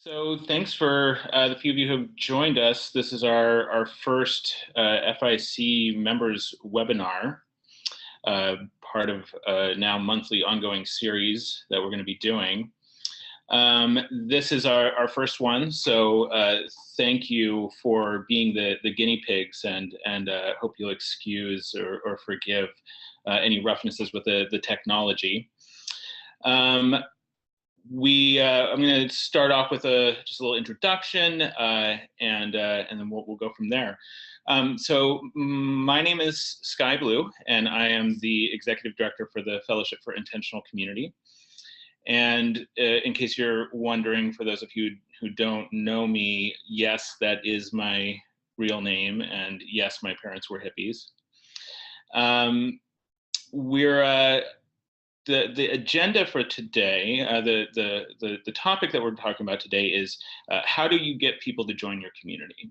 So thanks for the few of you who have joined us. This is our first FIC members webinar, part of a now monthly ongoing series that we're going to be doing. This is our first one, so thank you for being the guinea pigs, and hope you'll excuse or forgive any roughnesses with the technology. I'm going to start off with just a little introduction, and then we'll go from there. So my name is Sky Blue, and I am the executive director for the Fellowship for Intentional Community. And in case you're wondering, for those of you who don't know me, yes, that is my real name, and yes, my parents were hippies. The agenda for today, the topic that we're talking about today is how do you get people to join your community?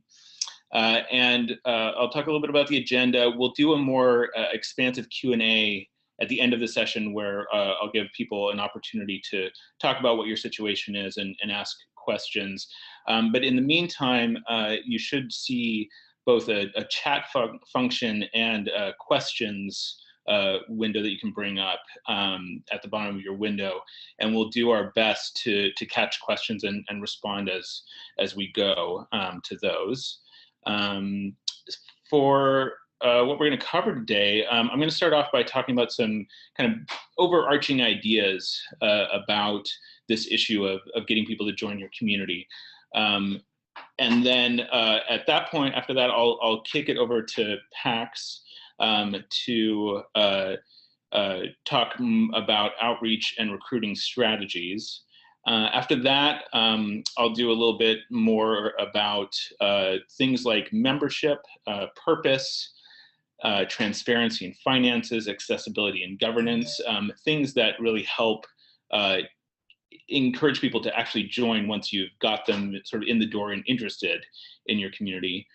I'll talk a little bit about the agenda. We'll do a more expansive Q&A at the end of the session, where I'll give people an opportunity to talk about what your situation is and ask questions. But in the meantime, you should see both a chat function and questions window that you can bring up at the bottom of your window, and we'll do our best to catch questions and respond as we go to those. For what we're going to cover today, I'm going to start off by talking about some kind of overarching ideas about this issue of getting people to join your community. And then at that point, after that, I'll kick it over to Pax to talk about outreach and recruiting strategies. After that, I'll do a little bit more about things like membership, purpose, transparency and finances, accessibility and governance, things that really help encourage people to actually join once you've got them sort of in the door and interested in your community.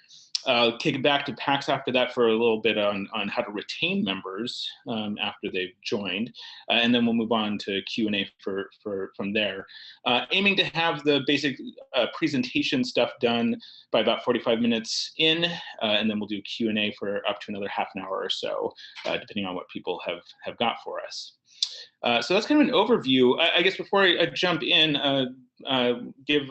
I'll kick it back to Pax after that for a little bit on how to retain members after they've joined, and then we'll move on to Q&A from there. Aiming to have the basic presentation stuff done by about 45 minutes in, and then we'll do Q&A for up to another half an hour or so, depending on what people have got for us. So that's kind of an overview. I guess before I jump in, give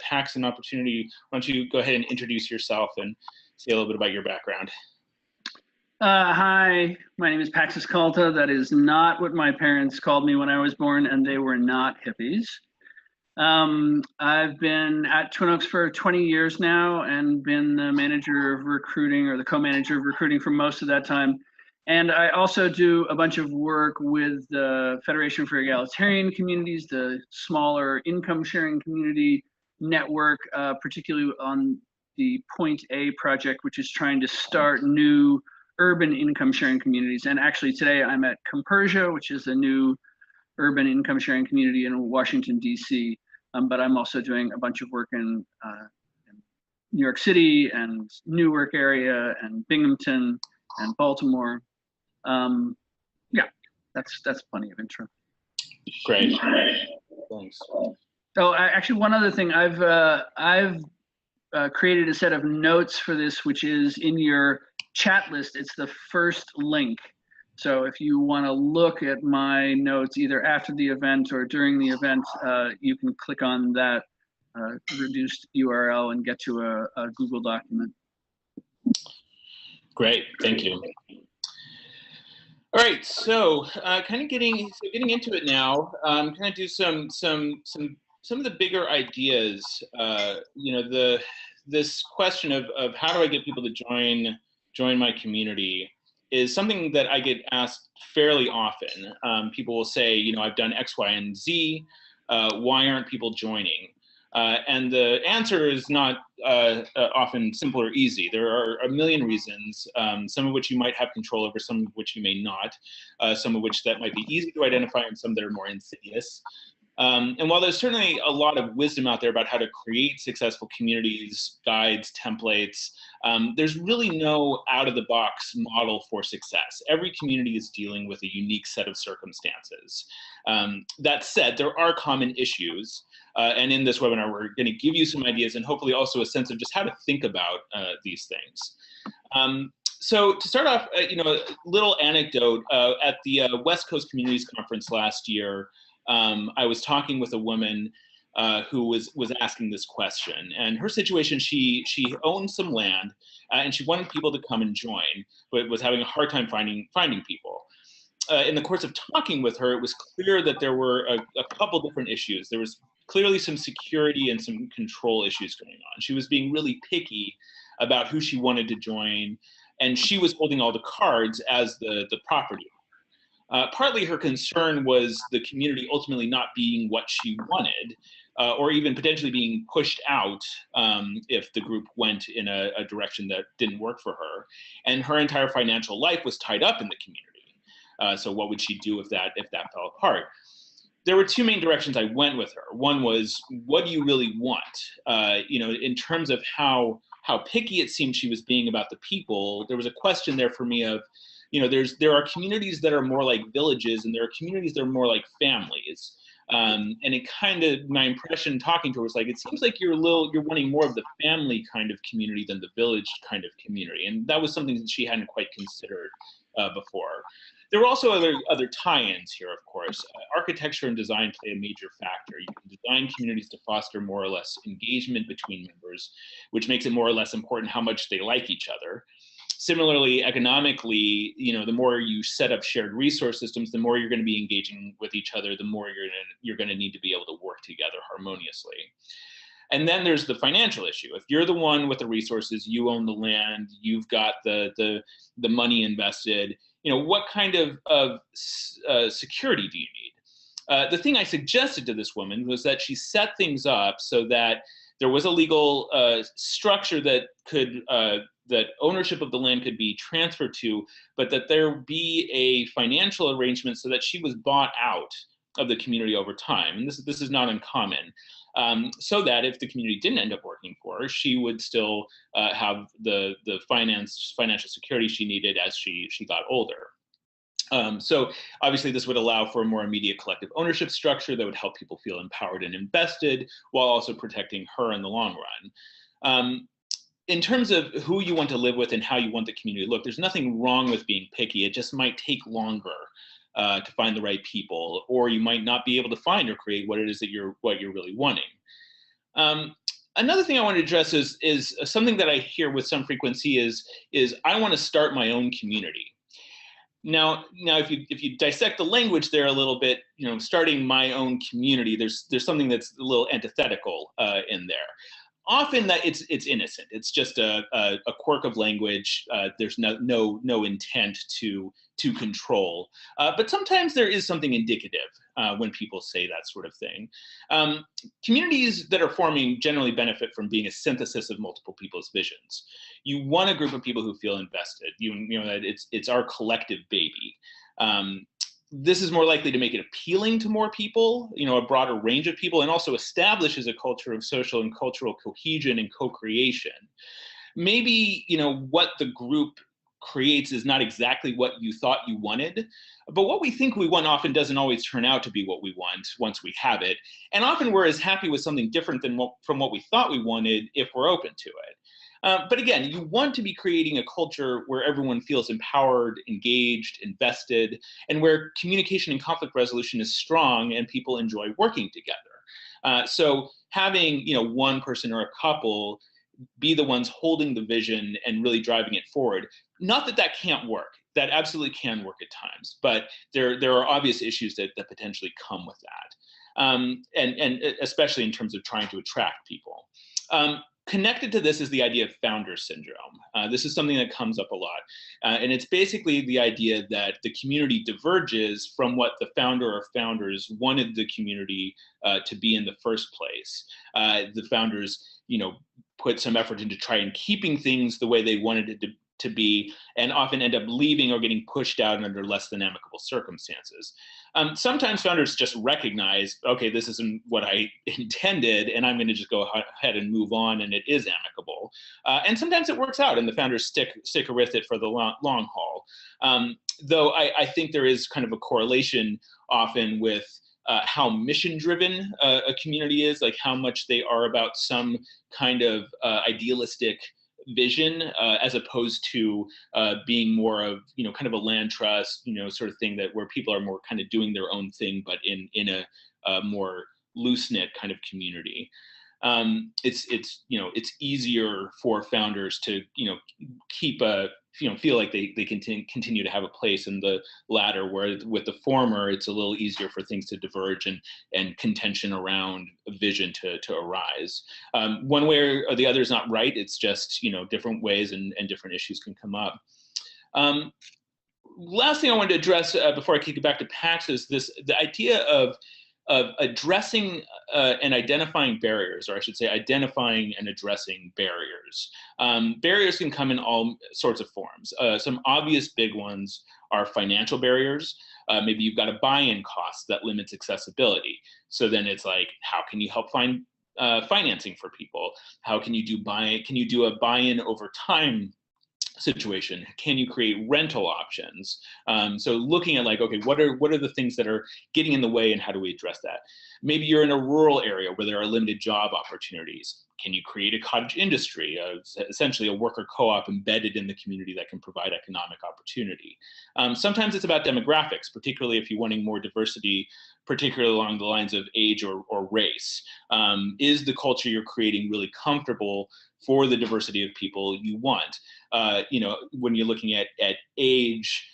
Pax an opportunity. Why don't you go ahead and introduce yourself and say a little bit about your background? Hi, my name is Pax Escalta. That is not what my parents called me when I was born, and they were not hippies. I've been at Twin Oaks for 20 years now and been the manager of recruiting, or the co-manager of recruiting, for most of that time. And I also do a bunch of work with the Federation for Egalitarian Communities, the smaller income sharing community network, particularly on the Point A project, which is trying to start new urban income sharing communities. And actually today I'm at Compersia, which is a new urban income sharing community in Washington, DC. But I'm also doing a bunch of work in New York City and Newark area and Binghamton and Baltimore. Yeah, that's plenty of intro. Great, thanks. Oh, actually, one other thing, I've created a set of notes for this, which is in your chat list. It's the first link. So if you want to look at my notes either after the event or during the event, you can click on that reduced URL and get to a Google document. Great, thank you. All right, so kind of getting into it now. Kind of do some of the bigger ideas. You know, this question of how do I get people to join my community is something that I get asked fairly often. People will say, you know, I've done X, Y, and Z. Why aren't people joining? And the answer is not often simple or easy. There are a million reasons, some of which you might have control over, some of which you may not, some of which that might be easy to identify, and some that are more insidious. And while there's certainly a lot of wisdom out there about how to create successful communities, guides, templates, There's really no out-of-the-box model for success. Every community is dealing with a unique set of circumstances. That said, there are common issues, and in this webinar, we're going to give you some ideas and hopefully also a sense of just how to think about these things. So to start off, a little anecdote. At the West Coast Communities Conference last year, I was talking with a woman who was asking this question. And her situation, she owned some land and she wanted people to come and join, but was having a hard time finding people. In the course of talking with her, it was clear that there were a couple different issues. There was clearly some security and some control issues going on. She was being really picky about who she wanted to join, and she was holding all the cards as the property. Partly her concern was the community ultimately not being what she wanted, or even potentially being pushed out if the group went in a direction that didn't work for her. And her entire financial life was tied up in the community. So what would she do if that fell apart? There were two main directions I went with her. One was, what do you really want? In terms of how picky it seemed she was being about the people, there was a question there for me of, there are communities that are more like villages, and there are communities that are more like families. And it kind of, my impression talking to her was like, it seems like you're wanting more of the family kind of community than the village kind of community. And that was something that she hadn't quite considered before. There were also other tie-ins here, of course. Architecture and design play a major factor. You can design communities to foster more or less engagement between members, which makes it more or less important how much they like each other. Similarly, economically, the more you set up shared resource systems, the more you're going to be engaging with each other, the more you're going to need to be able to work together harmoniously. And then there's the financial issue. If you're the one with the resources, you own the land, you've got the money invested, what kind of security do you need? The thing I suggested to this woman was that she set things up so that there was a legal structure that could that ownership of the land could be transferred to, but that there be a financial arrangement so that she was bought out of the community over time. And this is not uncommon. So that if the community didn't end up working for her, she would still have the financial security she needed as she got older. So obviously this would allow for a more immediate collective ownership structure that would help people feel empowered and invested while also protecting her in the long run. In terms of who you want to live with and how you want the community to look, there's nothing wrong with being picky. It just might take longer to find the right people, or you might not be able to find or create what it is that you're really wanting. Another thing I want to address is something that I hear with some frequency is I want to start my own community. Now, if you dissect the language there a little bit, starting my own community, there's something that's a little antithetical in there. Often that it's innocent. It's just a quirk of language. There's no intent to control. But sometimes there is something indicative when people say that sort of thing. Communities that are forming generally benefit from being a synthesis of multiple people's visions. You want a group of people who feel invested. You know that it's our collective baby. This is more likely to make it appealing to more people, a broader range of people, and also establishes a culture of social and cultural cohesion and co-creation. Maybe, what the group creates is not exactly what you thought you wanted, but what we think we want often doesn't always turn out to be what we want once we have it. And often we're as happy with something different from what we thought we wanted if we're open to it. But again, you want to be creating a culture where everyone feels empowered, engaged, invested, and where communication and conflict resolution is strong and people enjoy working together. So having one person or a couple be the ones holding the vision and really driving it forward, not that can't work. That absolutely can work at times, but there are obvious issues that potentially come with that, and especially in terms of trying to attract people. Connected to this is the idea of founder syndrome. This is something that comes up a lot. And it's basically the idea that the community diverges from what the founder or founders wanted the community to be in the first place. The founders, put some effort into trying keeping things the way they wanted it to be, and often end up leaving or getting pushed out under less than amicable circumstances. Sometimes founders just recognize, okay, this isn't what I intended, and I'm going to just go ahead and move on, and it is amicable. And sometimes it works out, and the founders stick with it for the long haul. Though I think there is kind of a correlation often with how mission-driven a community is, like how much they are about some kind of idealistic vision, as opposed to being more of, kind of a land trust, sort of thing, that where people are more kind of doing their own thing, but in a more loose-knit kind of community. It's easier for founders to keep a feel like they can continue to have a place in the latter, where with the former it's a little easier for things to diverge and contention around a vision to arise. One way or the other is not right. It's just different ways and different issues can come up. Last thing I wanted to address before I kick it back to Pax is the idea of addressing and identifying barriers, or I should say identifying and addressing barriers. Barriers can come in all sorts of forms. Some obvious big ones are financial barriers. Maybe you've got a buy-in cost that limits accessibility. So then it's like, how can you help find financing for people? How can you do a buy-in over time situation? Can you create rental options? So looking at like, okay, what are the things that are getting in the way, and how do we address that? Maybe you're in a rural area where there are limited job opportunities. Can you create a cottage industry, essentially a worker co-op embedded in the community that can provide economic opportunity? Sometimes it's about demographics, particularly if you're wanting more diversity, particularly along the lines of age or race. Is the culture you're creating really comfortable for the diversity of people you want? When you're looking at age,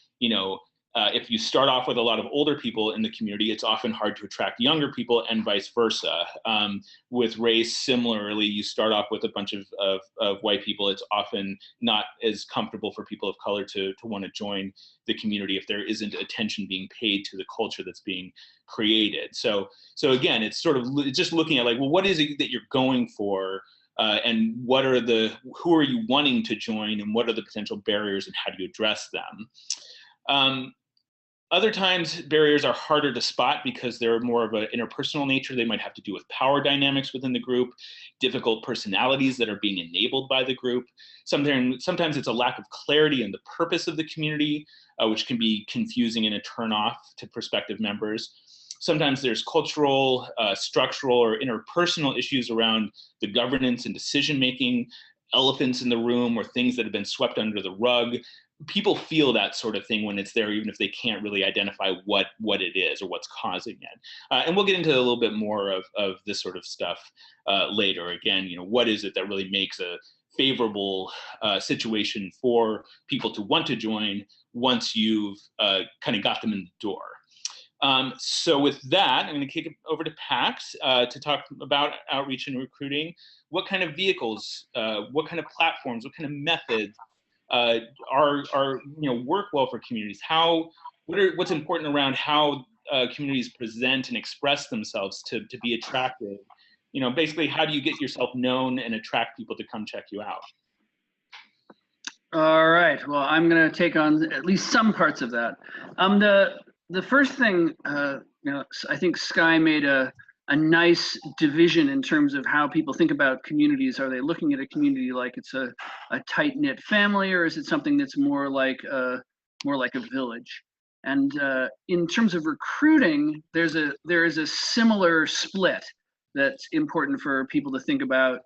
if you start off with a lot of older people in the community, it's often hard to attract younger people, and vice versa. With race, similarly, you start off with a bunch of white people. It's often not as comfortable for people of color to want to join the community if there isn't attention being paid to the culture that's being created. So again, it's just looking at like, well, what is it that you're going for? And who are you wanting to join, and what are the potential barriers, and how do you address them? Other times, barriers are harder to spot because they're more of an interpersonal nature. They might have to do with power dynamics within the group, difficult personalities that are being enabled by the group. Sometimes it's a lack of clarity in the purpose of the community, which can be confusing and a turnoff to prospective members. Sometimes there's cultural, structural, or interpersonal issues around the governance and decision-making, elephants in the room, or things that have been swept under the rug. People feel that sort of thing when it's there, even if they can't really identify what it is or what's causing it. And we'll get into a little bit more of this sort of stuff later. Again, what is it that really makes a favorable situation for people to want to join once you've kind of got them in the door? So with that, I'm going to kick it over to Pax to talk about outreach and recruiting. What kind of vehicles, what kind of platforms, what kind of methods work well for communities? What's important around how communities present and express themselves to be attractive? Basically, how do you get yourself known and attract people to come check you out? All right. Well, I'm going to take on at least some parts of that. The first thing, I think Skye made a nice division in terms of how people think about communities. Are they looking at a community like it's a tight-knit family, or is it something that's more like a village? And in terms of recruiting, there is a similar split that's important for people to think about,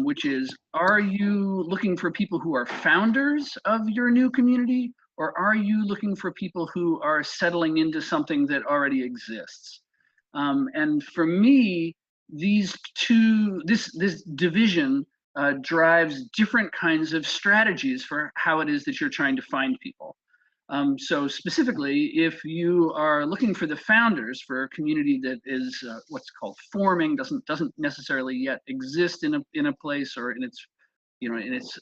which is, are you looking for people who are founders of your new community, or are you looking for people who are settling into something that already exists? And for me, this division drives different kinds of strategies for how it is that you're trying to find people. So specifically, if you are looking for the founders for a community that is what's called forming, doesn't necessarily yet exist in a place or in its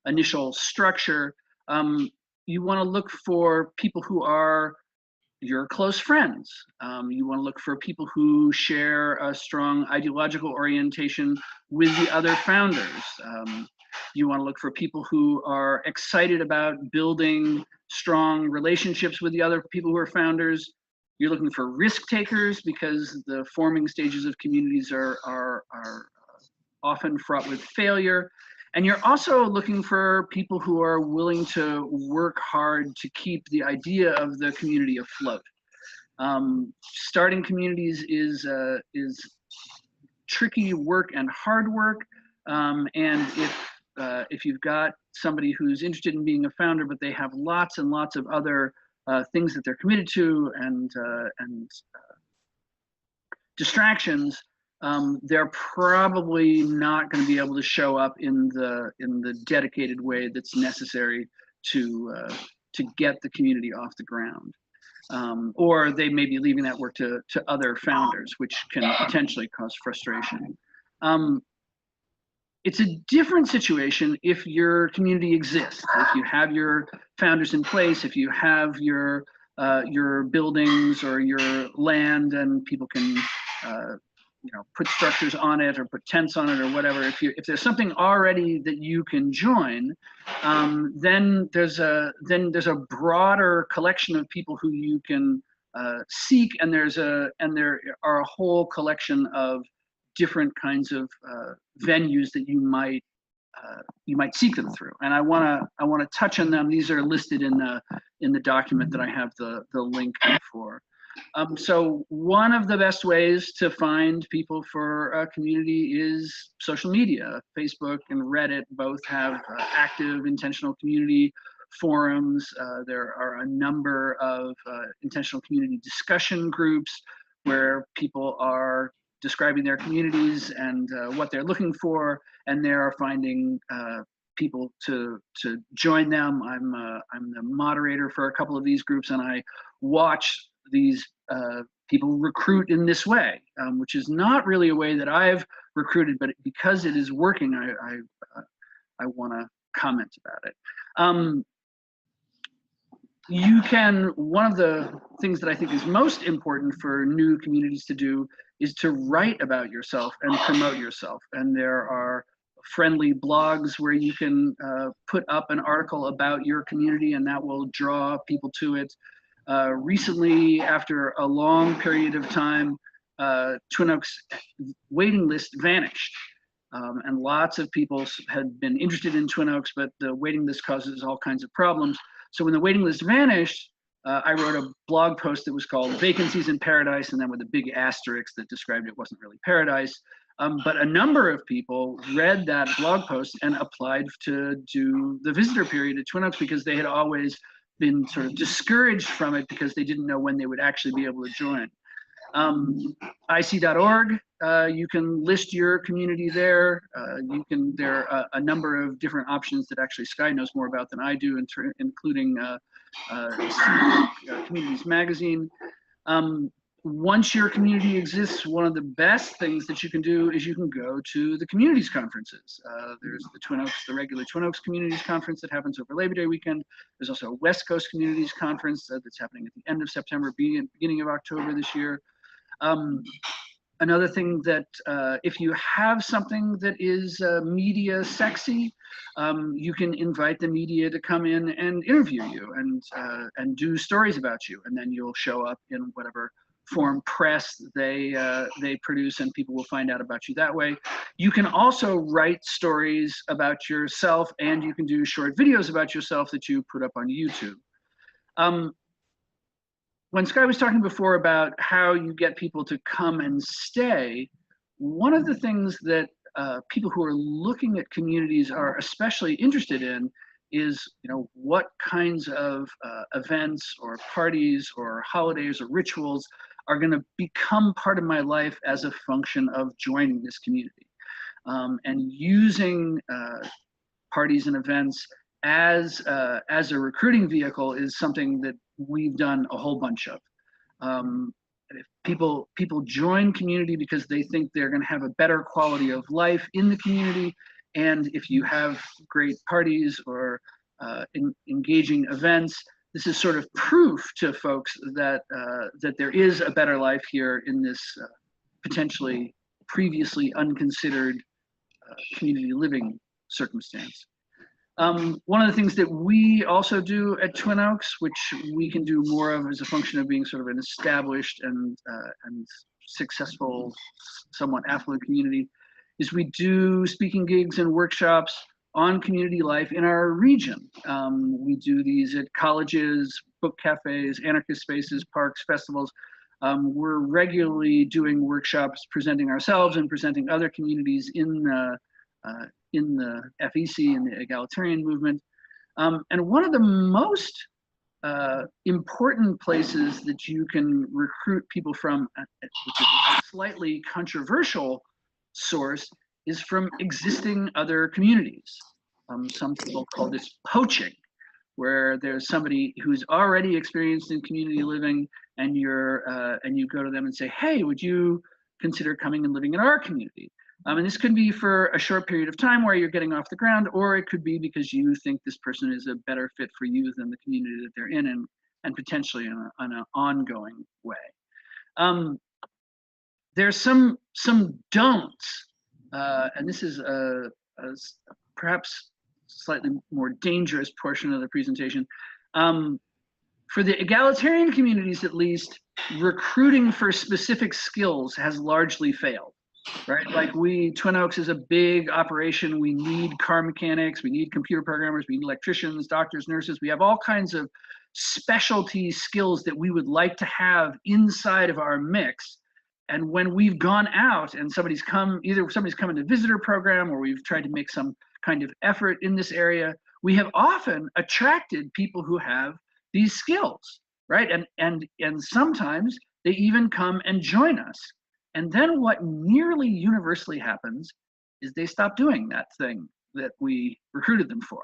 initial structure, you want to look for people who are your close friends. You want to look for people who share a strong ideological orientation with the other founders. You want to look for people who are excited about building strong relationships with the other people who are founders. You're looking for risk takers because the forming stages of communities are often fraught with failure. And you're also looking for people who are willing to work hard to keep the idea of the community afloat. Starting communities is tricky work and hard work. And if you've got somebody who's interested in being a founder, but they have lots and lots of other things that they're committed to and distractions, they're probably not going to be able to show up in the dedicated way that's necessary to get the community off the ground. Or they may be leaving that work to other founders, which can potentially cause frustration. It's a different situation if your community exists, if you have your founders in place, if you have your buildings or your land and people can put structures on it or put tents on it or whatever. If there's something already that you can join, then there's a broader collection of people who you can seek, and there are a whole collection of different kinds of venues that you might seek them through. And I want to touch on them. These are listed in the document that I have the link for. So one of the best ways to find people for a community is social media. Facebook and Reddit both have active intentional community forums. There are a number of intentional community discussion groups where people are describing their communities and what they're looking for, and they are finding people to join them. I'm the moderator for a couple of these groups, and I watch these people recruit in this way, which is not really a way that I've recruited, but because it is working, I want to comment about it. One of the things that I think is most important for new communities to do is to write about yourself and promote yourself. And there are friendly blogs where you can put up an article about your community, and that will draw people to it. Recently, after a long period of time, Twin Oaks waiting list vanished. And lots of people had been interested in Twin Oaks, but the waiting list causes all kinds of problems. So when the waiting list vanished, I wrote a blog post that was called Vacancies in Paradise, and then with a big asterisk that described it wasn't really paradise. But a number of people read that blog post and applied to do the visitor period at Twin Oaks because they had always been sort of discouraged from it because they didn't know when they would actually be able to join. IC.org, you can list your community there. There are a number of different options that actually Sky knows more about than I do, including Communities Magazine. Once your community exists, one of the best things that you can do is you can go to the communities conferences. There's the regular Twin Oaks Communities Conference that happens over Labor Day weekend. There's also a West Coast Communities Conference that's happening at the end of September, beginning of October this year. Another thing that if you have something that is media sexy, you can invite the media to come in and interview you and do stories about you, and then you'll show up in whatever form press they produce, and people will find out about you that way. You can also write stories about yourself, and you can do short videos about yourself that you put up on YouTube. When Sky was talking before about how you get people to come and stay, one of the things that people who are looking at communities are especially interested in is, what kinds of events or parties or holidays or rituals are going to become part of my life as a function of joining this community. And using parties and events as a recruiting vehicle is something that we've done a whole bunch of. If people join community because they think they're going to have a better quality of life in the community, and if you have great parties or engaging events, this is sort of proof to folks that that there is a better life here in this potentially previously unconsidered community living circumstance. One of the things that we also do at Twin Oaks, which we can do more of as a function of being sort of an established and successful, somewhat affluent community, is we do speaking gigs and workshops on community life in our region. We do these at colleges, book cafes, anarchist spaces, parks, festivals. We're regularly doing workshops presenting ourselves and presenting other communities in the FEC, in the egalitarian movement. And one of the most important places that you can recruit people from, which is a slightly controversial source, is from existing other communities. Some people call this poaching, where there's somebody who's already experienced in community living, and you go to them and say, hey, would you consider coming and living in our community? And this could be for a short period of time where you're getting off the ground, or it could be because you think this person is a better fit for you than the community that they're in, and potentially in an ongoing way. There's some don'ts, and this is a perhaps slightly more dangerous portion of the presentation. For the egalitarian communities, at least, recruiting for specific skills has largely failed. Right, like Twin Oaks is a big operation. We need car mechanics, we need computer programmers, we need electricians, doctors, nurses. We have all kinds of specialty skills that we would like to have inside of our mix. And when we've gone out and somebody's come in a visitor program, or we've tried to make some kind of effort in this area, we have often attracted people who have these skills, right? And sometimes they even come and join us. And then what nearly universally happens is they stop doing that thing that we recruited them for.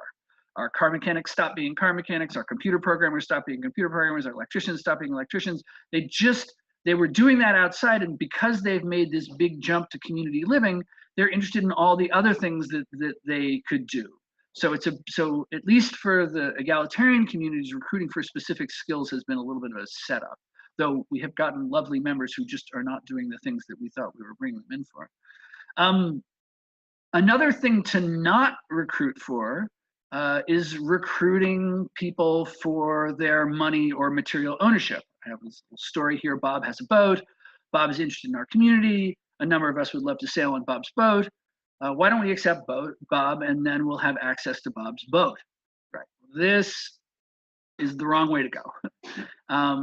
Our car mechanics stop being car mechanics, our computer programmers stop being computer programmers, our electricians stop being electricians. They were doing that outside, and because they've made this big jump to community living, they're interested in all the other things that they could do. So at least for the egalitarian communities, recruiting for specific skills has been a little bit of a setup, though we have gotten lovely members who just are not doing the things that we thought we were bringing them in for. Another thing to not recruit for is recruiting people for their money or material ownership. I have this little story here. Bob has a boat. Bob is interested in our community. A number of us would love to sail on Bob's boat. Why don't we accept Bob, and then we'll have access to Bob's boat? Right. This is the wrong way to go.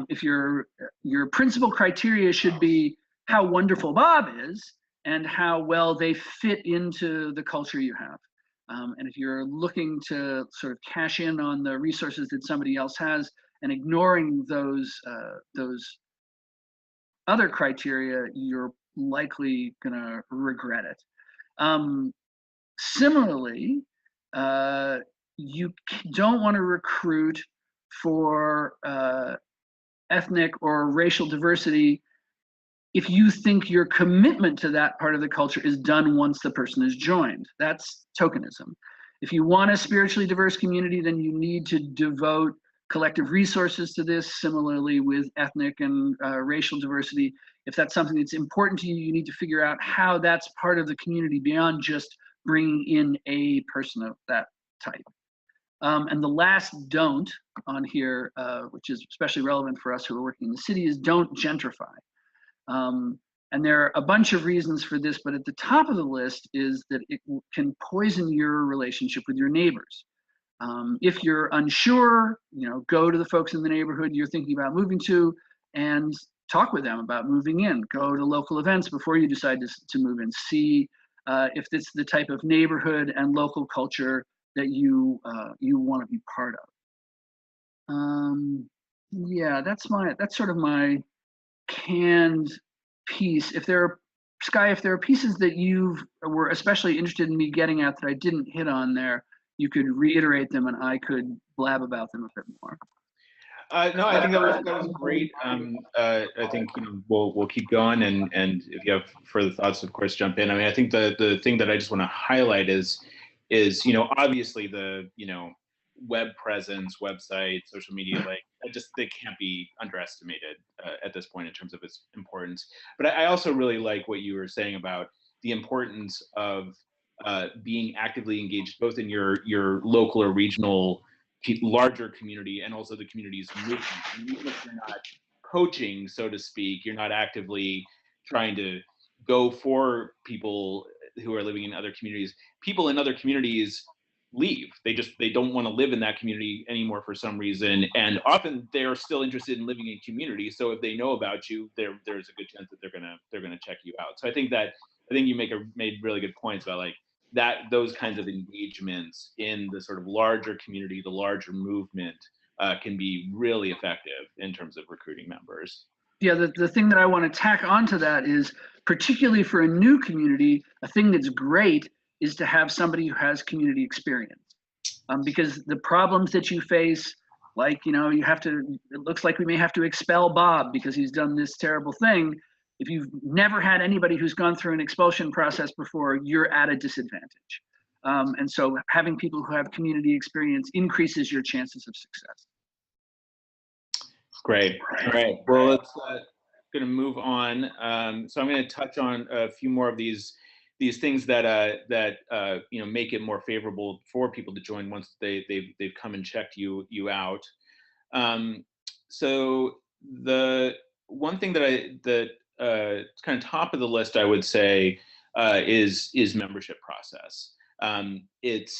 If your principal criteria should be how wonderful Bob is and how well they fit into the culture you have. And if you're looking to sort of cash in on the resources that somebody else has and ignoring those other criteria, you're likely gonna regret it. Similarly, you don't want to recruit for ethnic or racial diversity if you think your commitment to that part of the culture is done once the person is joined. That's tokenism. If you want a spiritually diverse community, then you need to devote collective resources to this. Similarly with ethnic and racial diversity, if that's something that's important to you, you need to figure out how that's part of the community beyond just bringing in a person of that type. And the last don't on here, which is especially relevant for us who are working in the city, is don't gentrify. And there are a bunch of reasons for this, but at the top of the list is that it can poison your relationship with your neighbors. If you're unsure, go to the folks in the neighborhood you're thinking about moving to and talk with them about moving in. Go to local events before you decide to move in. See if it's the type of neighborhood and local culture that you want to be part of. Yeah, that's sort of my canned piece. If there are pieces that you were especially interested in me getting at that I didn't hit on there, you could reiterate them and I could blab about them a bit more. No, I think that was great. I think we'll keep going, and if you have further thoughts, of course, jump in. I mean, I think the thing that I just want to highlight is obviously the web presence, website, social media, like they can't be underestimated at this point in terms of its importance. But I also really like what you were saying about the importance of being actively engaged both in your local or regional larger community and also the community's movement. And even if you're not coaching, so to speak, you're not actively trying to go for people who are living in other communities. People in other communities leave. They don't want to live in that community anymore for some reason, and often they're still interested in living in community. So if they know about you, there's a good chance that they're gonna check you out. So I think you made really good points about like that those kinds of engagements in the sort of larger community, the larger movement, can be really effective in terms of recruiting members. Yeah, the thing that I want to tack onto that is, particularly for a new community, a thing that's great is to have somebody who has community experience. Because the problems that you face, like, it looks like we may have to expel Bob because he's done this terrible thing. If you've never had anybody who's gone through an expulsion process before, you're at a disadvantage. And so having people who have community experience increases your chances of success. Great. All right. Well, let's going to move on. So I'm going to touch on a few more of these things that make it more favorable for people to join once they've come and checked you out. So the one thing that kind of top of the list, I would say, is membership process. It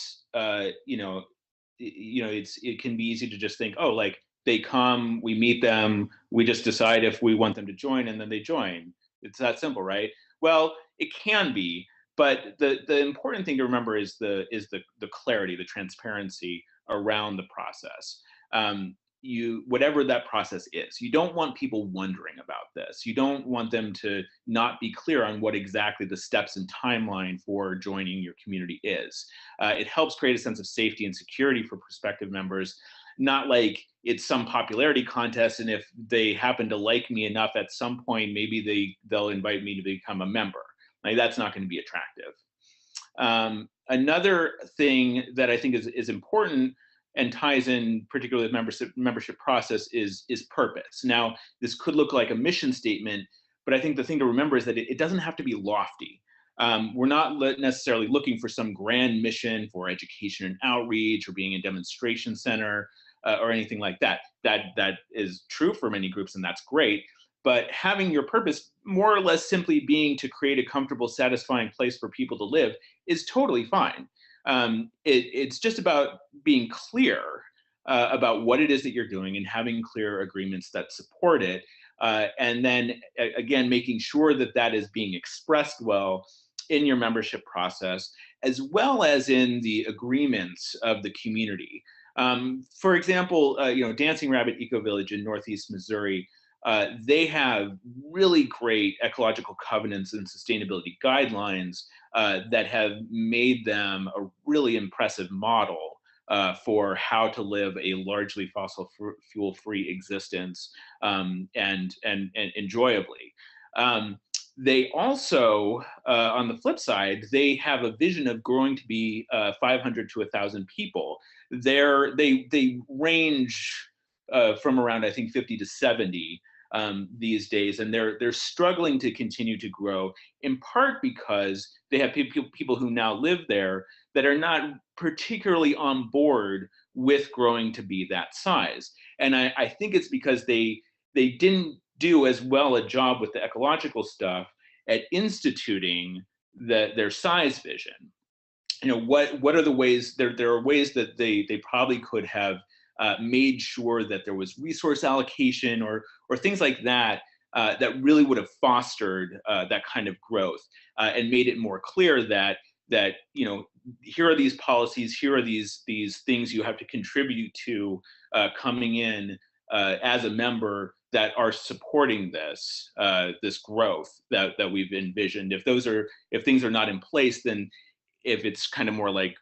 can be easy to just think, oh, like, they come, we meet them, we just decide if we want them to join, and then they join. It's that simple, right? Well, it can be, but the important thing to remember is the clarity, the transparency around the process. Whatever that process is, you don't want people wondering about this. You don't want them to not be clear on what exactly the steps and timeline for joining your community is. It helps create a sense of safety and security for prospective members. Not like it's some popularity contest, and if they happen to like me enough at some point, maybe they'll invite me to become a member. Like, that's not going to be attractive. Another thing that I think is important and ties in particularly with membership process is purpose. Now, this could look like a mission statement, but I think the thing to remember is that it doesn't have to be lofty. We're not necessarily looking for some grand mission for education and outreach or being a demonstration center or anything like that. That is true for many groups, and that's great. But having your purpose more or less simply being to create a comfortable, satisfying place for people to live is totally fine. It's just about being clear about what it is that you're doing and having clear agreements that support it. And then again, making sure that that is being expressed well in your membership process, as well as in the agreements of the community. For example, Dancing Rabbit Eco Village in Northeast Missouri, they have really great ecological covenants and sustainability guidelines that have made them a really impressive model for how to live a largely fossil fuel-free existence and enjoyably. They also, on the flip side, they have a vision of growing to be 500 to 1,000 people. They range from around, I think, 50 to 70 these days, and they're struggling to continue to grow, in part because they have people who now live there that are not particularly on board with growing to be that size. And I think it's because they didn't do as well a job with the ecological stuff at instituting their size vision. What are the ways? There are ways that they probably could have made sure that there was resource allocation or things like that that really would have fostered that kind of growth and made it more clear that here are these policies, here are these things you have to contribute to coming in as a member that are supporting this growth that we've envisioned. If things are not in place, then if it's kind of more like,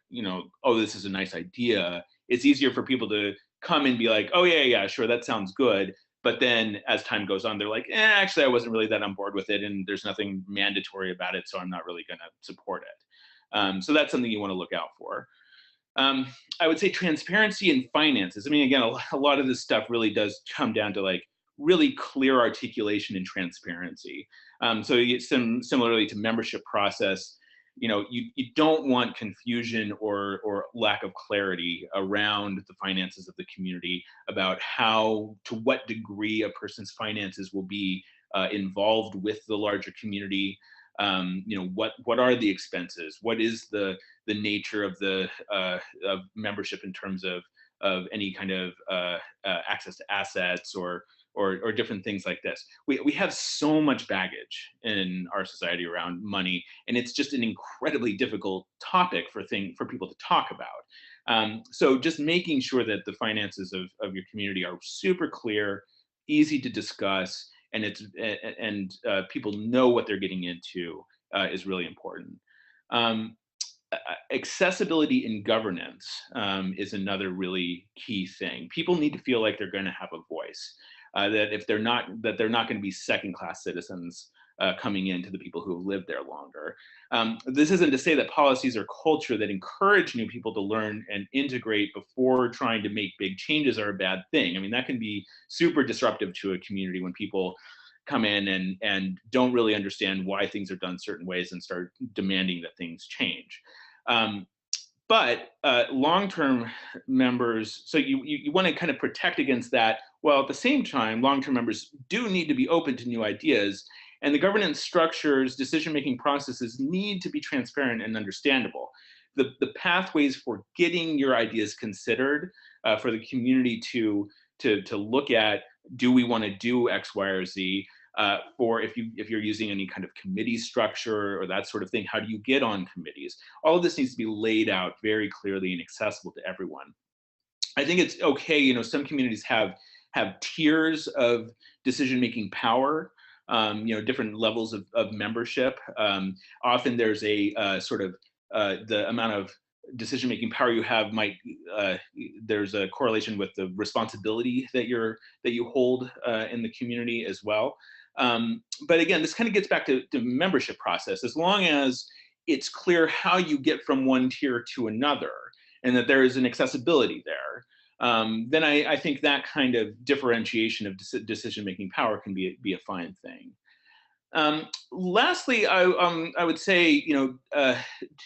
oh, this is a nice idea, it's easier for people to come and be like, oh yeah, sure, that sounds good. But then as time goes on, they're like, actually, I wasn't really that on board with it, and there's nothing mandatory about it, so I'm not really going to support it. So that's something you want to look out for. I would say transparency in finances. I mean, again, a lot of this stuff really does come down to like really clear articulation and transparency. So similarly to membership process, you don't want confusion or lack of clarity around the finances of the community about to what degree a person's finances will be involved with the larger community. What are the expenses? What is the nature of the of membership in terms of any kind of access to assets or different things like this. We have so much baggage in our society around money, and it's just an incredibly difficult topic for people to talk about. So just making sure that the finances of your community are super clear, easy to discuss, and people know what they're getting into is really important. Accessibility in governance is another really key thing. People need to feel like they're going to have a voice. That if they're not going to be second-class citizens coming into the people who have lived there longer. This isn't to say that policies or culture that encourage new people to learn and integrate before trying to make big changes are a bad thing. I mean, that can be super disruptive to a community when people come in and don't really understand why things are done certain ways and start demanding that things change. But long-term members, so you want to kind of protect against that, while at the same time, long-term members do need to be open to new ideas, and the governance structures, decision-making processes need to be transparent and understandable. The pathways for getting your ideas considered for the community to look at, do we want to do X, Y, or Z? For if you're using any kind of committee structure or that sort of thing, how do you get on committees? All of this needs to be laid out very clearly and accessible to everyone. I think it's okay, some communities have tiers of decision-making power, different levels of membership. Often there's a sort of the amount of decision-making power you have there's a correlation with the responsibility that you hold in the community as well. But again, this kind of gets back to membership process. As long as it's clear how you get from one tier to another and that there is an accessibility there, then I think that kind of differentiation of decision-making power can be a fine thing. Lastly, I would say,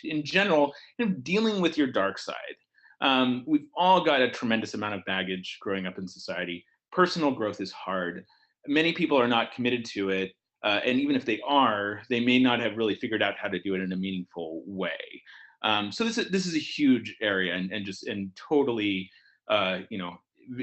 in general, dealing with your dark side. We've all got a tremendous amount of baggage growing up in society. Personal growth is hard. Many people are not committed to it. And even if they are, they may not have really figured out how to do it in a meaningful way. So this is a huge area and totally,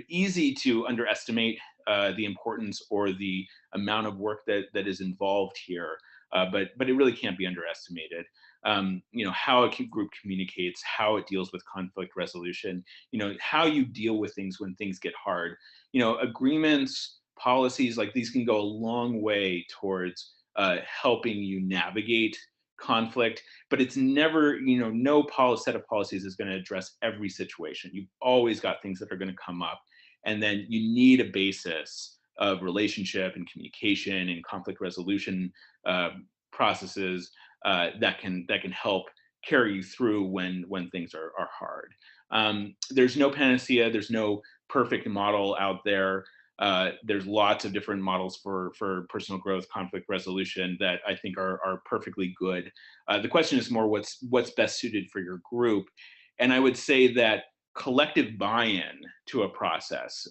easy to underestimate the importance or the amount of work that is involved here, but it really can't be underestimated. How a group communicates, how it deals with conflict resolution, how you deal with things when things get hard. Agreements, policies like these can go a long way towards helping you navigate conflict, but it's never, no set of policies is going to address every situation. You've always got things that are going to come up. And then you need a basis of relationship and communication and conflict resolution processes that can help carry you through when things are hard. There's no panacea. There's no perfect model out there. There's lots of different models for personal growth, conflict resolution that I think are perfectly good. The question is more what's best suited for your group. And I would say that collective buy-in to a process,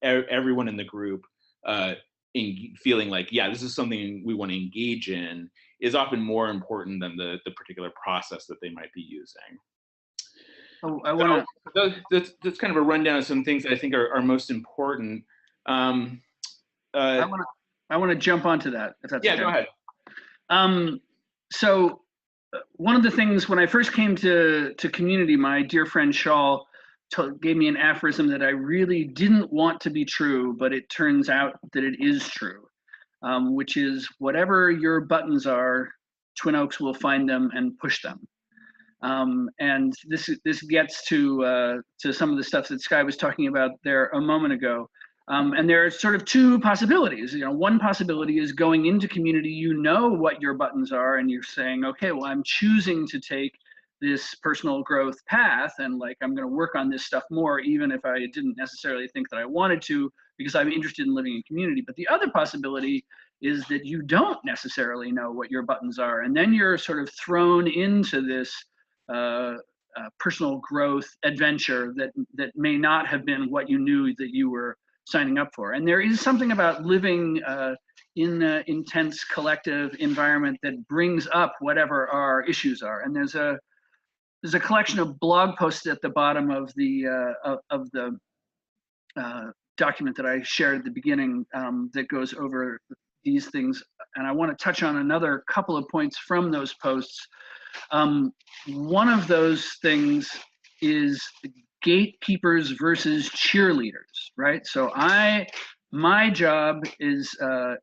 everyone in the group feeling like, yeah, this is something we want to engage in, is often more important than the particular process that they might be using. Oh, that's kind of a rundown of some things that I think are most important. I want to jump onto that. If that's okay. Go ahead. So one of the things when I first came to community, my dear friend Shawl gave me an aphorism that I really didn't want to be true, but it turns out that it is true, which is whatever your buttons are, Twin Oaks will find them and push them. And this gets to some of the stuff that Skye was talking about there a moment ago. And there are sort of two possibilities. One possibility is going into community, what your buttons are, and you're saying, okay, well, I'm choosing to take this personal growth path, and I'm going to work on this stuff more, even if I didn't necessarily think that I wanted to, because I'm interested in living in community. But the other possibility is that you don't necessarily know what your buttons are. And then you're sort of thrown into this personal growth adventure that may not have been what you knew that you were signing up for. And there is something about living in an intense collective environment that brings up whatever our issues are. And there's a collection of blog posts at the bottom of the document that I shared at the beginning that goes over these things. And I want to touch on another couple of points from those posts. One of those things is gatekeepers versus cheerleaders, right? So my job is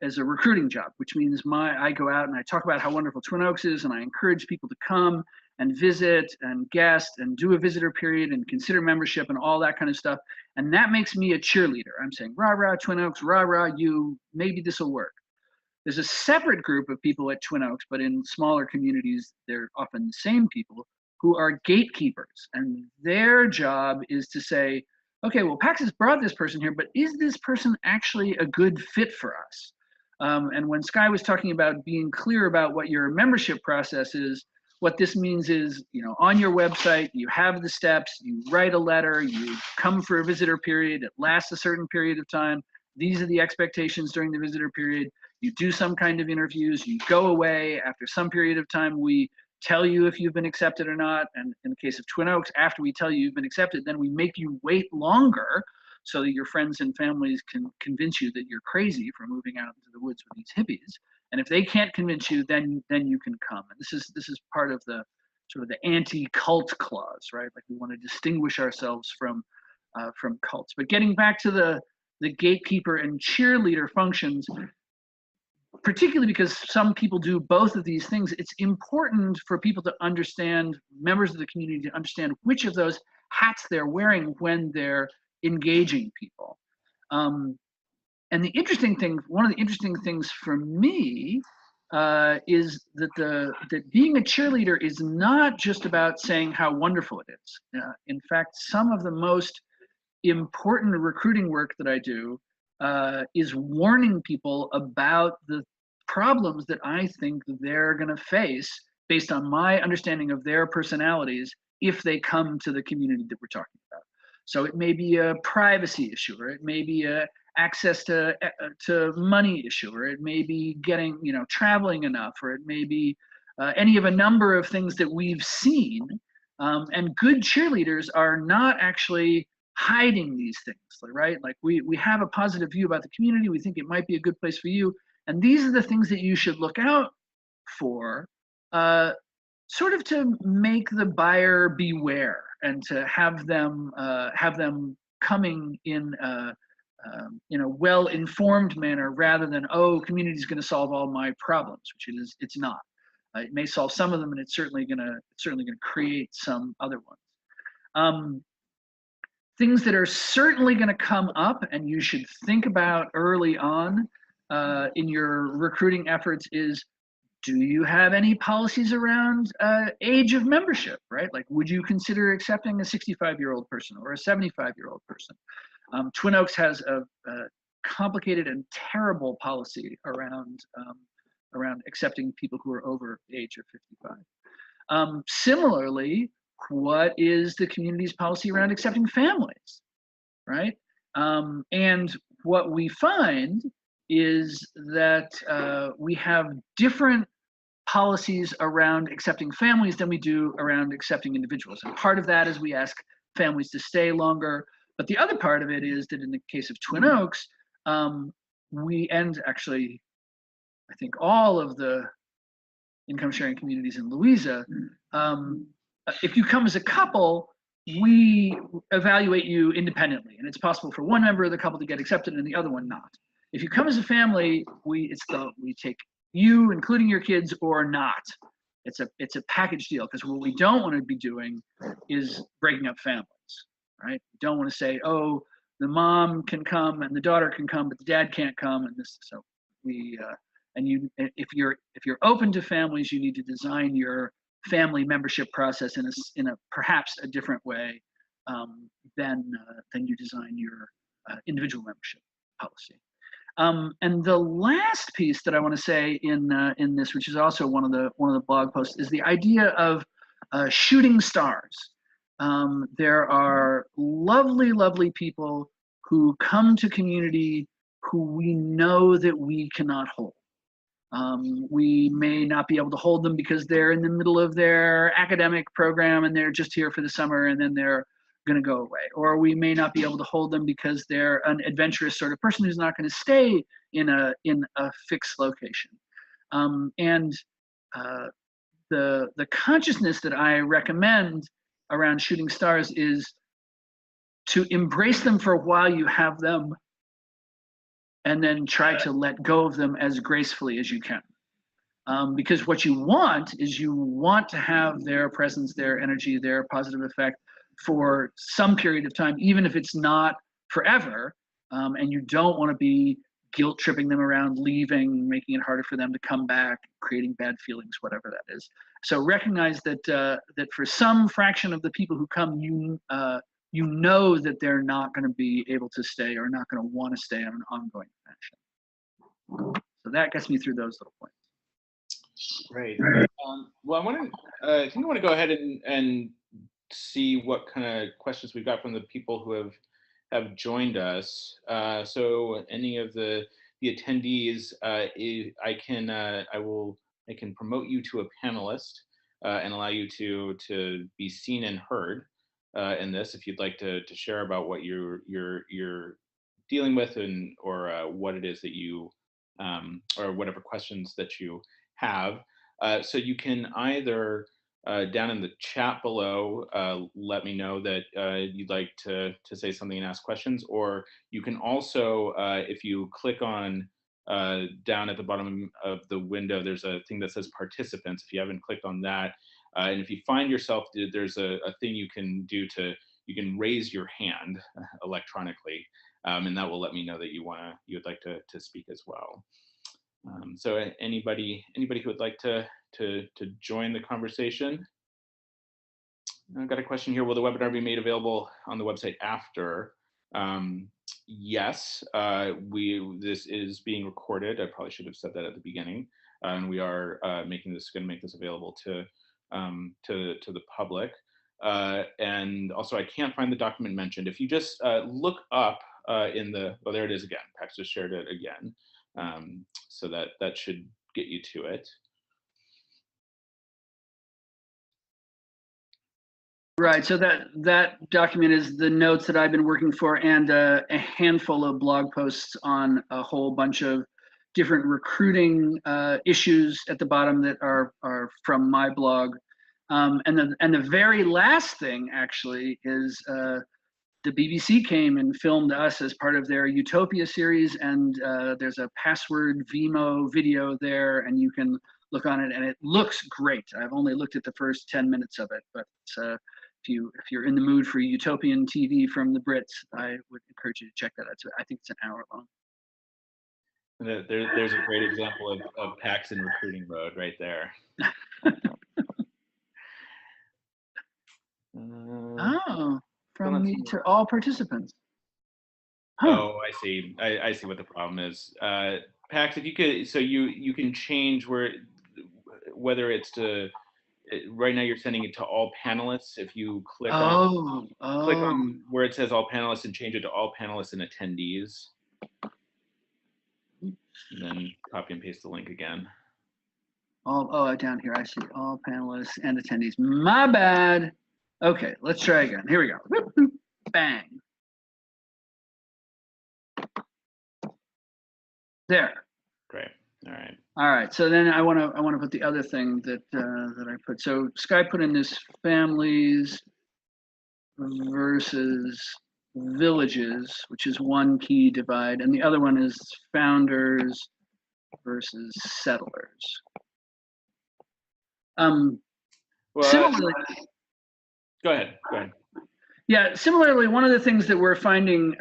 as a recruiting job, which means I go out and I talk about how wonderful Twin Oaks is, and I encourage people to come and visit and guest and do a visitor period and consider membership and all that kind of stuff. And that makes me a cheerleader. I'm saying, rah, rah, Twin Oaks, rah, rah, you, maybe this will work. There's a separate group of people at Twin Oaks, but in smaller communities, they're often the same people who are gatekeepers. And their job is to say, okay, well, PAX has brought this person here, but is this person actually a good fit for us? And when Skye was talking about being clear about what your membership process is, what this means is, on your website, you have the steps, you write a letter, you come for a visitor period, it lasts a certain period of time. These are the expectations during the visitor period. You do some kind of interviews, you go away. After some period of time, we tell you if you've been accepted or not. And in the case of Twin Oaks, after we tell you you've been accepted, then we make you wait longer so that your friends and families can convince you that you're crazy for moving out into the woods with these hippies. And if they can't convince you, then you can come. And this is part of the sort of the anti-cult clause, right? Like we want to distinguish ourselves from cults. But getting back to the gatekeeper and cheerleader functions, particularly because some people do both of these things, it's important for people to understand, members of the community to understand which of those hats they're wearing when they're engaging people. And the interesting thing, one of the interesting things for me is that being a cheerleader is not just about saying how wonderful it is. In fact, some of the most important recruiting work that I do is warning people about the problems that I think they're going to face based on my understanding of their personalities if they come to the community that we're talking about. So it may be a privacy issue, or it may be a access to money issue, or it may be getting, traveling enough, or it may be any of a number of things that we've seen. And good cheerleaders are not actually hiding these things, right? Like we have a positive view about the community. We think it might be a good place for you. And these are the things that you should look out for, sort of to make the buyer beware and to have them coming in a well-informed manner rather than, oh, community is going to solve all my problems, which it's not. It may solve some of them, and it's certainly going to create some other ones. Things that are certainly going to come up and you should think about early on in your recruiting efforts is, do you have any policies around age of membership, right? Like, would you consider accepting a 65-year-old person or a 75-year-old person? Twin Oaks has a complicated and terrible policy around accepting people who are over the age of 55. Similarly, what is the community's policy around accepting families, right? And what we find is that we have different policies around accepting families than we do around accepting individuals. And part of that is we ask families to stay longer. But the other part of it is that in the case of Twin Oaks, actually, I think all of the income sharing communities in Louisa, if you come as a couple, we evaluate you independently. And it's possible for one member of the couple to get accepted and the other one not. If you come as a family, we take you, including your kids, or not. It's a package deal, because what we don't want to be doing is breaking up families, right? We don't want to say, oh, the mom can come and the daughter can come, but the dad can't come, and this. So if you're open to families, you need to design your family membership process in a perhaps a different way than you design your individual membership policy. And the last piece that I want to say in this, which is also one of the blog posts, is the idea of shooting stars. There are lovely, lovely people who come to community who we know that we cannot hold. We may not be able to hold them because they're in the middle of their academic program and they're just here for the summer and then they're going to go away. Or we may not be able to hold them because they're an adventurous sort of person who's not going to stay in a fixed location. The consciousness that I recommend around shooting stars is to embrace them for a while you have them, and then try to let go of them as gracefully as you can. Because what you want is you want to have their presence, their energy, their positive effect for some period of time, even if it's not forever, and you don't want to be guilt tripping them around leaving, making it harder for them to come back, creating bad feelings, whatever that is. So recognize that that for some fraction of the people who come, you know that they're not going to be able to stay or not going to want to stay on an ongoing fashion. So that gets me through those little points. Great. Well, I think I want to go ahead and see what kind of questions we've got from the people who have joined us. So any of the attendees, I can promote you to a panelist and allow you to be seen and heard in this, if you'd like to share about what you're dealing with or what it is that you or whatever questions that you have. So you can either down in the chat below let me know that you'd like to say something and ask questions, or you can also if you click on down at the bottom of the window, there's a thing that says participants. If you haven't clicked on that, and if you find yourself, there's a thing you can do you can raise your hand electronically, and that will let me know that you'd like to speak as well. So anybody who would like to join the conversation? I've got a question here. Will the webinar be made available on the website after? Yes, this is being recorded. I probably should have said that at the beginning. And we are going to make this available to the public. And also, I can't find the document mentioned. If you just look up in the, well, there it is again. Pax just shared it again. So that should get you to it. Right, so that document is the notes that I've been working for, and a handful of blog posts on a whole bunch of different recruiting issues at the bottom that are from my blog. And the very last thing actually is the BBC came and filmed us as part of their Utopia series, and there's a password Vimo video there, and you can look on it, and it looks great. I've only looked at the first 10 minutes of it, but if you're in the mood for utopian TV from the Brits, I would encourage you to check that out. I think it's an hour long. There's a great example of PAX in recruiting mode right there. From me to all participants. Huh. Oh, I see. I see what the problem is. PAX, if you could, so you can change whether it's to. Right now, you're sending it to all panelists. If you click on where it says all panelists and change it to all panelists and attendees, and then copy and paste the link again. Down here, I see all panelists and attendees. My bad. Okay, let's try again. Here we go. Whoop, whoop, bang. There. Great. All right. All right. So then I want to put the other thing that I put. So Sky put in this families versus villages, which is one key divide, and the other one is founders versus settlers. Similarly, go ahead. Yeah, similarly, one of the things that we're finding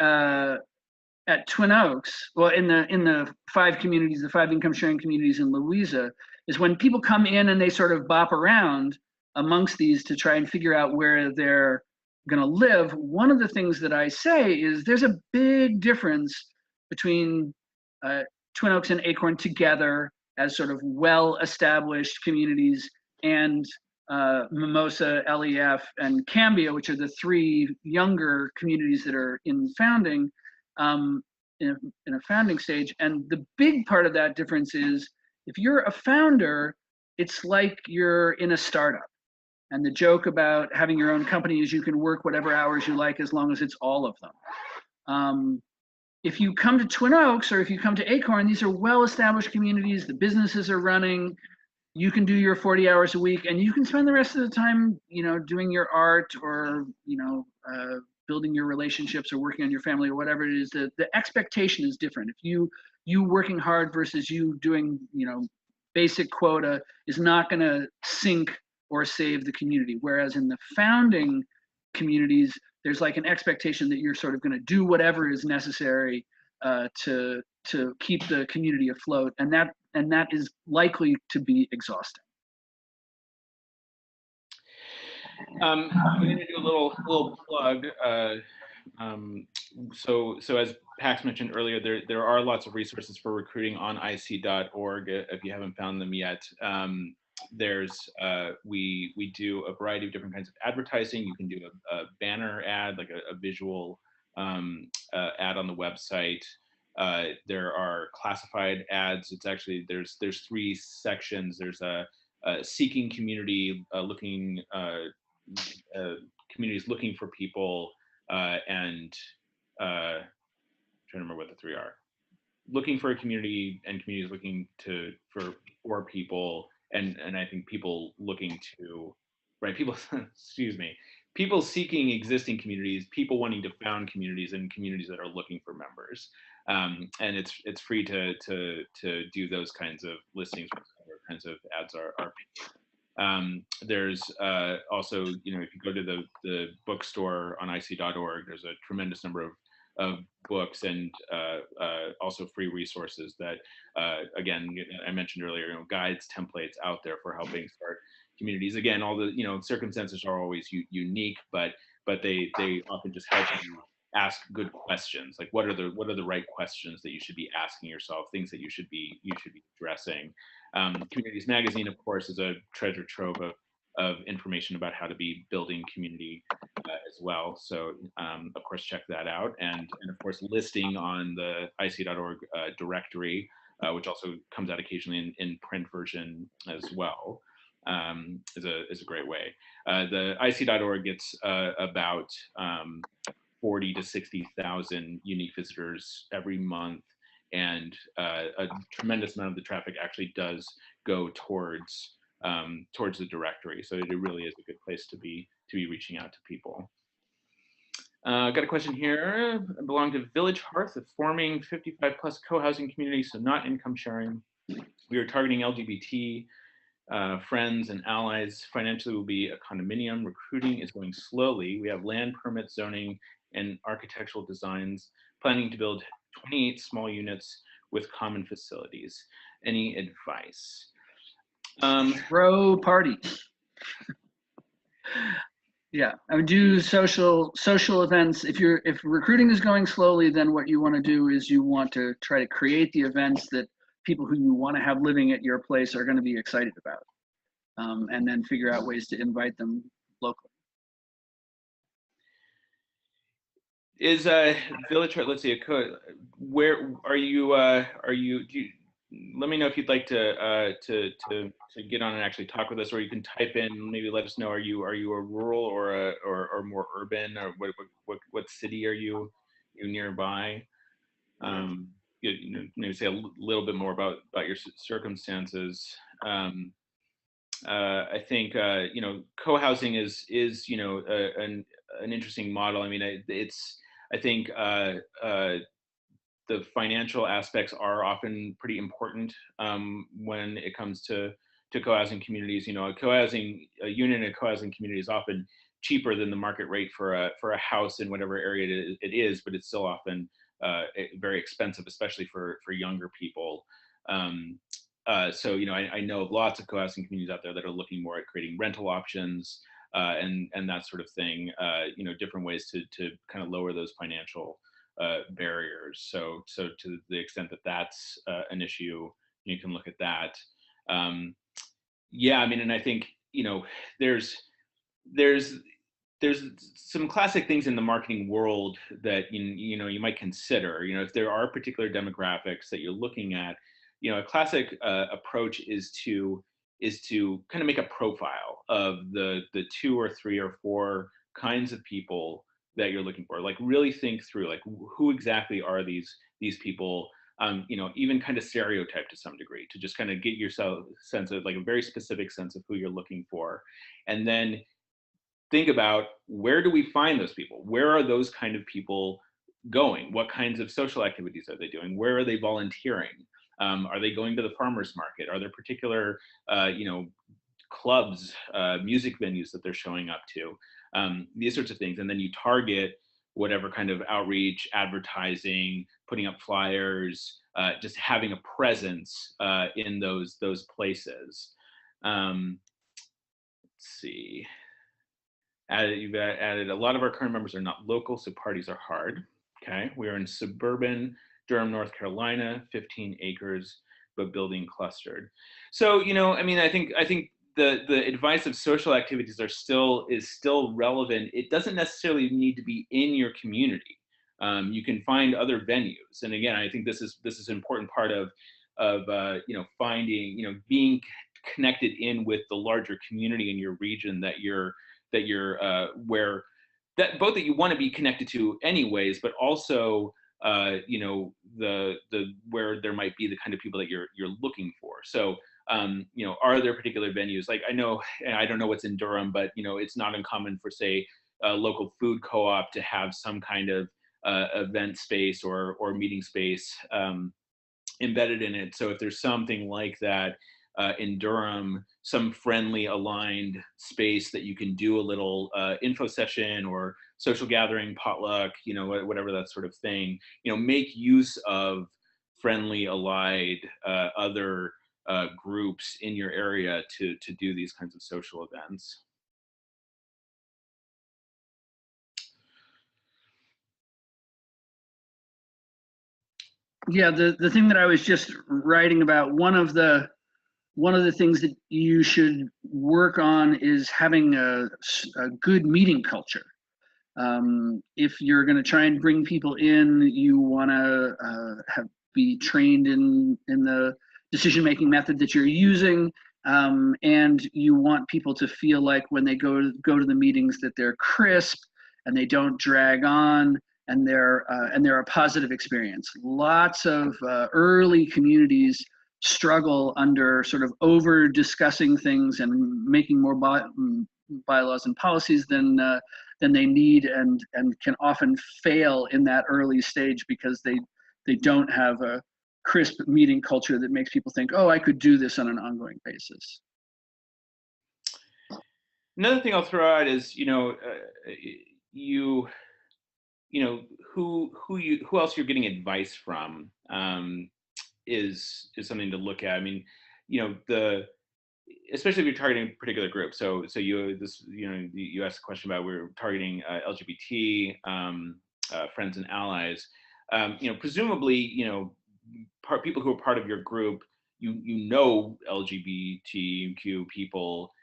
at Twin Oaks, well, in the 5 communities, the 5 income sharing communities in Louisa, is when people come in and they sort of bop around amongst these to try and figure out where they're going to live. One of the things that I say is there's a big difference between Twin Oaks and Acorn together as sort of well-established communities, and Mimosa, LEF, and Cambia, which are the three younger communities that are in founding, in a founding stage. And the big part of that difference is if you're a founder, it's like you're in a startup. And the joke about having your own company is you can work whatever hours you like as long as it's all of them. If you come to Twin Oaks or if you come to Acorn, these are well-established communities. The businesses are running. You can do your 40 hours a week, and you can spend the rest of the time, doing your art or, building your relationships or working on your family or whatever it is. The expectation is different. If you working hard versus you doing, basic quota is not going to sink or save the community. Whereas in the founding communities, there's like an expectation that you're sort of going to do whatever is necessary to keep the community afloat, and that is likely to be exhausting. I'm going to do a little plug. So as Pax mentioned earlier, there are lots of resources for recruiting on IC.org if you haven't found them yet. We do a variety of different kinds of advertising. You can do a banner ad, like a visual ad on the website. There are classified ads. It's actually, there's three sections. There's a seeking community, communities looking for people, and trying to remember what the three are. Looking for a community, and communities looking for people, and I think people looking to, right, people, excuse me, people seeking existing communities, people wanting to found communities, and communities that are looking for members. And it's free to do those kinds of listings, whatever kinds of ads are. There's also, if you go to the bookstore on IC.org, there's a tremendous number of books and also free resources that, again, I mentioned earlier, guides, templates out there for helping start communities. Again, all the circumstances are always unique, but they often just help you ask good questions. Like what are the right questions that you should be asking yourself, things that you should be addressing. Communities Magazine, of course, is a treasure trove of information about how to be building community as well. So of course, check that out. And of course, listing on the IC.org directory, which also comes out occasionally in print version as well, is a great way. The IC.org gets about 40 to 60,000 unique visitors every month, and a tremendous amount of the traffic actually does go towards the directory. So it really is a good place to be reaching out to people. Got a question here. I belong to Village Hearth, a forming 55+ co-housing community, so not income sharing. We are targeting LGBT friends and allies. Financially will be a condominium. Recruiting is going slowly. We have land permit zoning and architectural designs, planning to build 28 small units with common facilities. Any advice? Throw parties. Yeah, I would do social events. If recruiting is going slowly, then what you want to do is you want to try to create the events that people who you want to have living at your place are going to be excited about, and then figure out ways to invite them locally. Is Village Hearth, let's see, where are you? Let me know if you'd like to get on and actually talk with us, or you can type in, maybe let us know, are you a rural or more urban, or what city are you nearby? Maybe say a little bit more about your circumstances. I think co-housing is an interesting model. I mean, I think the financial aspects are often pretty important when it comes to co-housing communities. A unit in a co-housing community is often cheaper than the market rate for a house in whatever area it is, but it's still often very expensive, especially for younger people. So I know of lots of co-housing communities out there that are looking more at creating rental options and that sort of thing. Different ways to kind of lower those financial barriers. So to the extent that that's an issue, you can look at that. Yeah, I mean, and I think, there's there's there's some classic things in the marketing world that you might consider. If there are particular demographics that you're looking at, a classic approach is to kind of make a profile of the two or three or four kinds of people that you're looking for. Like really think through like who exactly are these people. Even kind of stereotype to some degree to just kind of get yourself sense of like a very specific sense of who you're looking for, and then think about where do we find those people? Where are those kind of people going? What kinds of social activities are they doing? Where are they volunteering? Are they going to the farmers market? Are there particular, clubs, music venues that they're showing up to? These sorts of things, and then you target whatever kind of outreach, advertising, putting up flyers, just having a presence in those places. Let's see. You've added a lot of our current members are not local, so parties are hard. Okay, we are in suburban Durham, North Carolina, 15 acres, but building clustered. So I mean, I think the advice of social activities is still relevant. It doesn't necessarily need to be in your community. You can find other venues, and again, I think this is an important part of finding being connected in with the larger community in your region that you're where that both that you want to be connected to anyways, but also the where there might be the kind of people that you're looking for. So are there particular venues? Like I know, and I don't know what's in Durham, but it's not uncommon for say a local food co-op to have some kind of event space or meeting space embedded in it. So if there's something like that in Durham, some friendly aligned space that you can do a little info session or social gathering, potluck, whatever that sort of thing, make use of friendly allied other groups in your area to do these kinds of social events. Yeah, the thing that I was just writing about, one of the things that you should work on is having a good meeting culture. If you're going to try and bring people in, you want to be trained in the decision-making method that you're using, and you want people to feel like when they go to the meetings that they're crisp and they don't drag on, and they're a positive experience. Lots of early communities struggle under sort of over discussing things and making more bylaws and policies than they need, and can often fail in that early stage because they don't have a crisp meeting culture that makes people think, oh, I could do this on an ongoing basis. Another thing I'll throw out is who else you're getting advice from is something to look at. I mean, especially if you're targeting a particular group. So you asked a question about we're targeting LGBT friends and allies. Presumably, people who are part of your group, LGBTQ people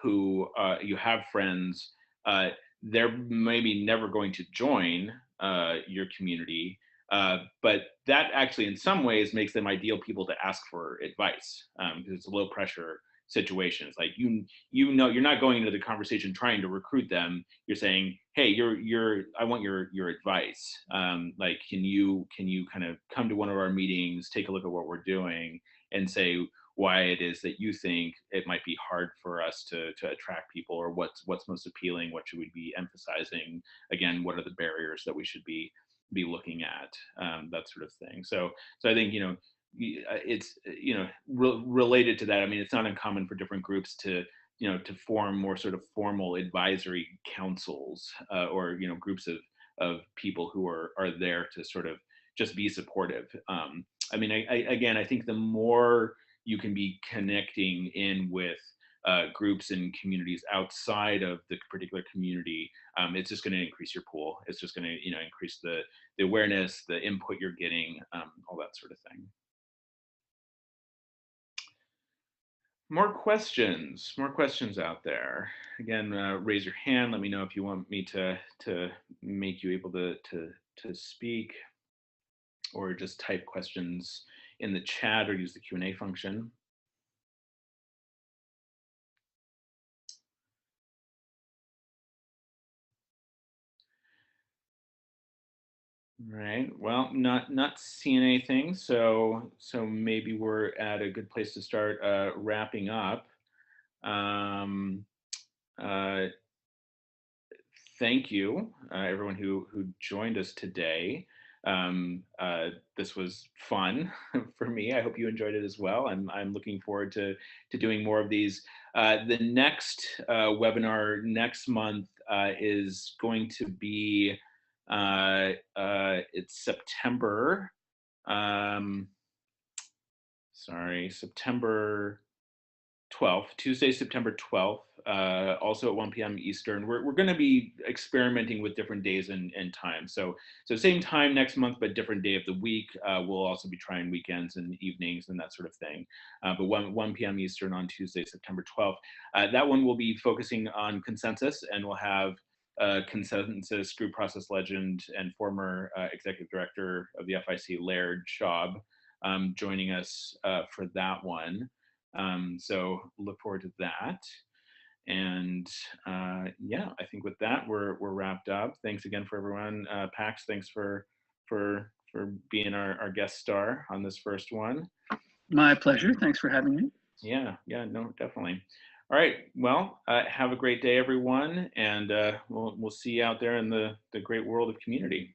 who you have friends. They're maybe never going to join your community, but that actually in some ways makes them ideal people to ask for advice, because it's a low pressure situation. It's like you're not going into the conversation trying to recruit them. You're saying, hey, I want your advice. Like can you kind of come to one of our meetings, take a look at what we're doing, and say why it is that you think it might be hard for us to attract people, or what's most appealing, what should we be emphasizing, again, what are the barriers that we should be looking at, that sort of thing. So I think it's related to that. I mean, it's not uncommon for different groups to form more sort of formal advisory councils, or groups of people who are there to sort of just be supportive. I mean, I think the more you can be connecting in with groups and communities outside of the particular community, it's just going to increase your pool. It's just going to, you know, increase the awareness, the input you're getting, all that sort of thing. More questions out there. Again, raise your hand. Let me know if you want me to make you able to speak, or just type questions in the chat or use the Q&A function. Right. Well, not seeing anything, so maybe we're at a good place to start wrapping up. Um, uh, Thank you, everyone who joined us today. This was fun for me. I hope you enjoyed it as well. I'm looking forward to doing more of these. The next webinar next month is going to be it's September. September 12th, Tuesday, September 12th, also at 1 p.m. Eastern. We're going to be experimenting with different days and times. So same time next month, but different day of the week. We'll also be trying weekends and evenings and that sort of thing. But 1 p.m. Eastern on Tuesday, September 12th. That one will be focusing on consensus, and we'll have consensus group process legend and former executive director of the FIC, Laird Schaub, joining us for that one. So look forward to that. And yeah, I think with that, we're wrapped up. Thanks again for everyone. Pax, thanks for being our guest star on this first one. My pleasure. Thanks for having me. Yeah, no, definitely. All right, well, have a great day, everyone, and we'll see you out there in the great world of community.